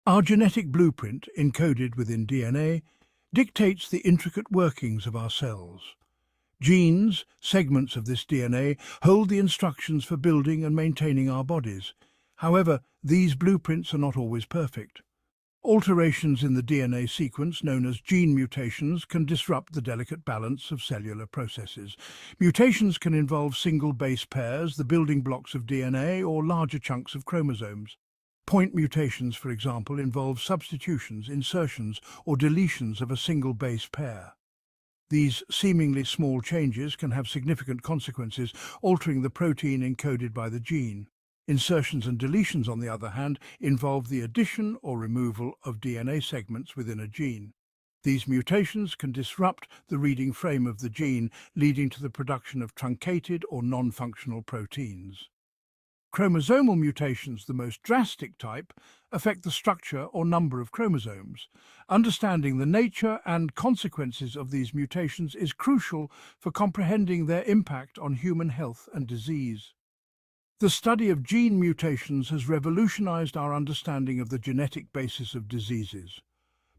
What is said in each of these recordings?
Our genetic blueprint, encoded within DNA, dictates the intricate workings of our cells. Genes, segments of this DNA, hold the instructions for building and maintaining our bodies. However, these blueprints are not always perfect. Alterations in the DNA sequence, known as gene mutations, can disrupt the delicate balance of cellular processes. Mutations can involve single base pairs, the building blocks of DNA, or larger chunks of chromosomes. Point mutations, for example, involve substitutions, insertions, or deletions of a single base pair. These seemingly small changes can have significant consequences, altering the protein encoded by the gene. Insertions and deletions, on the other hand, involve the addition or removal of DNA segments within a gene. These mutations can disrupt the reading frame of the gene, leading to the production of truncated or non-functional proteins. Chromosomal mutations, the most drastic type, affect the structure or number of chromosomes. Understanding the nature and consequences of these mutations is crucial for comprehending their impact on human health and disease. The study of gene mutations has revolutionized our understanding of the genetic basis of diseases,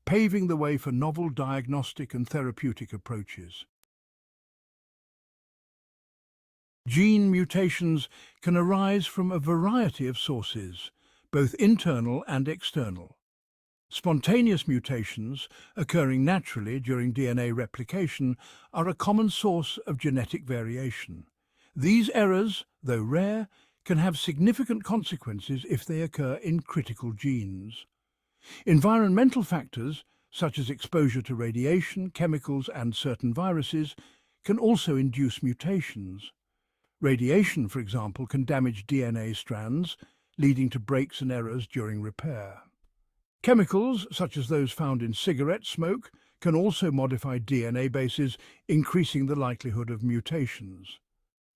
paving the way for novel diagnostic and therapeutic approaches. Gene mutations can arise from a variety of sources, both internal and external. Spontaneous mutations, occurring naturally during DNA replication, are a common source of genetic variation. These errors, though rare, can have significant consequences if they occur in critical genes. Environmental factors, such as exposure to radiation, chemicals, and certain viruses, can also induce mutations. Radiation, for example, can damage DNA strands, leading to breaks and errors during repair. Chemicals, such as those found in cigarette smoke, can also modify DNA bases, increasing the likelihood of mutations.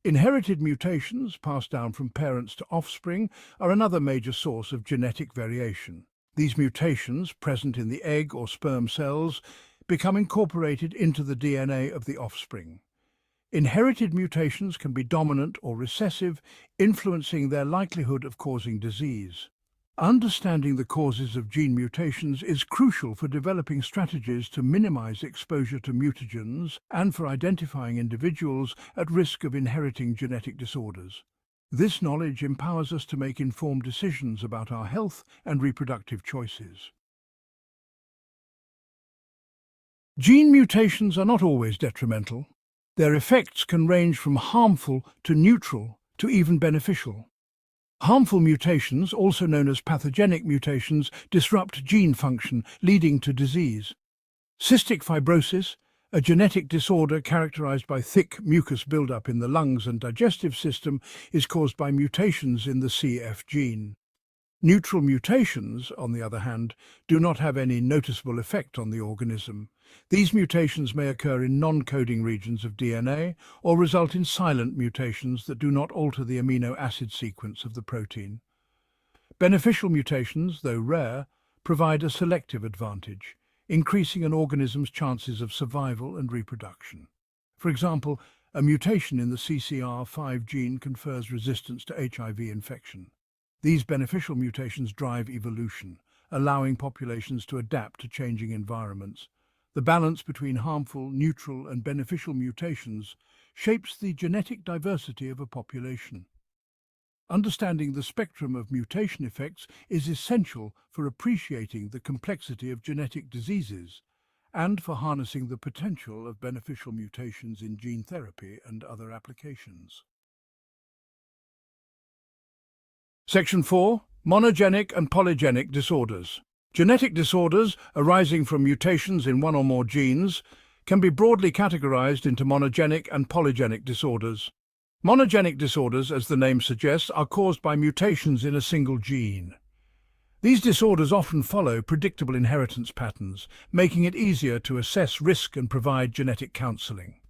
Inherited mutations, passed down from parents to offspring, are another major source of genetic variation. These mutations, present in the egg or sperm cells, become incorporated into the DNA of the offspring. Inherited mutations can be dominant or recessive, influencing their likelihood of causing disease. Understanding the causes of gene mutations is crucial for developing strategies to minimize exposure to mutagens and for identifying individuals at risk of inheriting genetic disorders. This knowledge empowers us to make informed decisions about our health and reproductive choices. Gene mutations are not always detrimental. Their effects can range from harmful to neutral to even beneficial. Harmful mutations, also known as pathogenic mutations, disrupt gene function, leading to disease. Cystic fibrosis, a genetic disorder characterized by thick mucus buildup in the lungs and digestive system, is caused by mutations in the CF gene. Neutral mutations, on the other hand, do not have any noticeable effect on the organism. These mutations may occur in non-coding regions of DNA or result in silent mutations that do not alter the amino acid sequence of the protein. Beneficial mutations, though rare, provide a selective advantage, increasing an organism's chances of survival and reproduction. For example, a mutation in the CCR5 gene confers resistance to HIV infection. These beneficial mutations drive evolution, allowing populations to adapt to changing environments. The balance between harmful, neutral, and beneficial mutations shapes the genetic diversity of a population. Understanding the spectrum of mutation effects is essential for appreciating the complexity of genetic diseases and for harnessing the potential of beneficial mutations in gene therapy and other applications. Section 4. Monogenic and polygenic disorders. Genetic disorders arising from mutations in one or more genes can be broadly categorized into monogenic and polygenic disorders. Monogenic disorders, as the name suggests, are caused by mutations in a single gene. These disorders often follow predictable inheritance patterns, making it easier to assess risk and provide genetic counseling.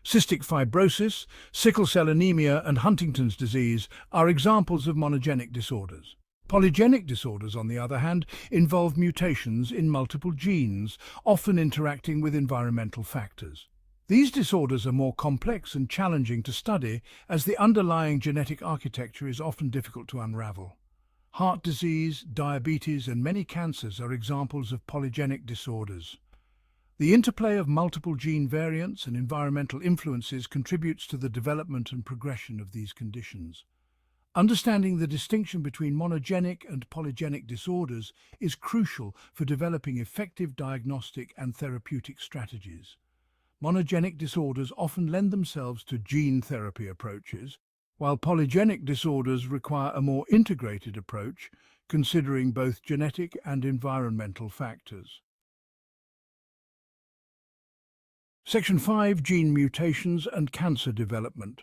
Cystic fibrosis, sickle cell anemia, and Huntington's disease are examples of monogenic disorders. Polygenic disorders, on the other hand, involve mutations in multiple genes, often interacting with environmental factors. These disorders are more complex and challenging to study as the underlying genetic architecture is often difficult to unravel. Heart disease, diabetes, and many cancers are examples of polygenic disorders. The interplay of multiple gene variants and environmental influences contributes to the development and progression of these conditions. Understanding the distinction between monogenic and polygenic disorders is crucial for developing effective diagnostic and therapeutic strategies. Monogenic disorders often lend themselves to gene therapy approaches, while polygenic disorders require a more integrated approach, considering both genetic and environmental factors. Section 5. Gene mutations and cancer development.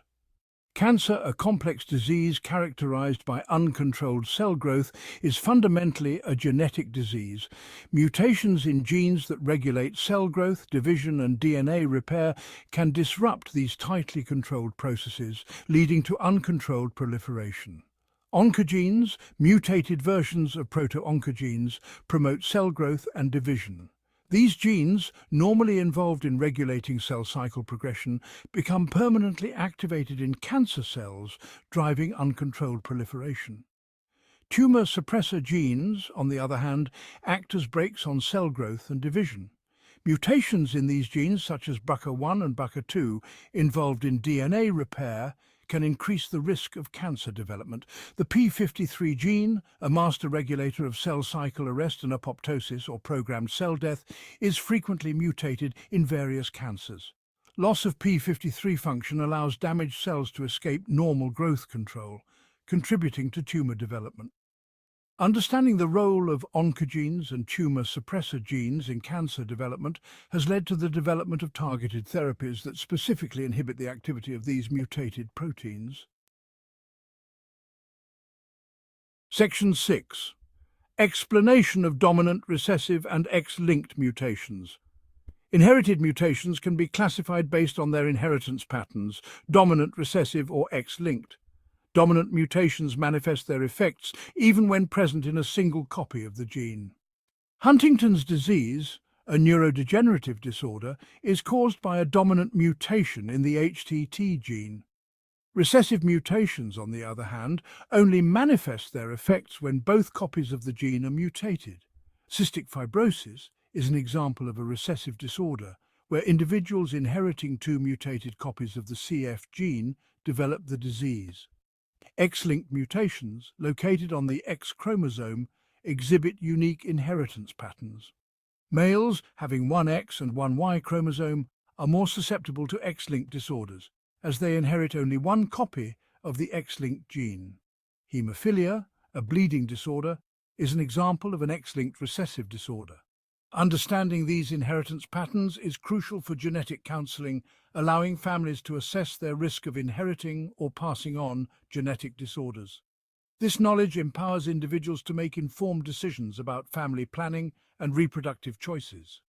Cancer, a complex disease characterized by uncontrolled cell growth, is fundamentally a genetic disease. Mutations in genes that regulate cell growth, division, and DNA repair can disrupt these tightly controlled processes, leading to uncontrolled proliferation. Oncogenes, mutated versions of proto-oncogenes, promote cell growth and division. These genes, normally involved in regulating cell cycle progression, become permanently activated in cancer cells, driving uncontrolled proliferation. Tumor suppressor genes, on the other hand, act as brakes on cell growth and division. Mutations in these genes, such as BRCA1 and BRCA2, involved in DNA repair, can increase the risk of cancer development. The p53 gene, a master regulator of cell cycle arrest and apoptosis or programmed cell death, is frequently mutated in various cancers. Loss of p53 function allows damaged cells to escape normal growth control, contributing to tumor development. Understanding the role of oncogenes and tumor suppressor genes in cancer development has led to the development of targeted therapies that specifically inhibit the activity of these mutated proteins. Section 6. Explanation of dominant, recessive, and X-linked mutations. Inherited mutations can be classified based on their inheritance patterns, dominant, recessive, or X-linked. Dominant mutations manifest their effects even when present in a single copy of the gene. Huntington's disease, a neurodegenerative disorder, is caused by a dominant mutation in the HTT gene. Recessive mutations, on the other hand, only manifest their effects when both copies of the gene are mutated. Cystic fibrosis is an example of a recessive disorder where individuals inheriting two mutated copies of the CF gene develop the disease. X-linked mutations, located on the X chromosome, exhibit unique inheritance patterns. Males having one X and one Y chromosome are more susceptible to X-linked disorders, as they inherit only one copy of the X-linked gene. Hemophilia, a bleeding disorder, is an example of an X-linked recessive disorder. Understanding these inheritance patterns is crucial for genetic counseling, allowing families to assess their risk of inheriting or passing on genetic disorders. This knowledge empowers individuals to make informed decisions about family planning and reproductive choices.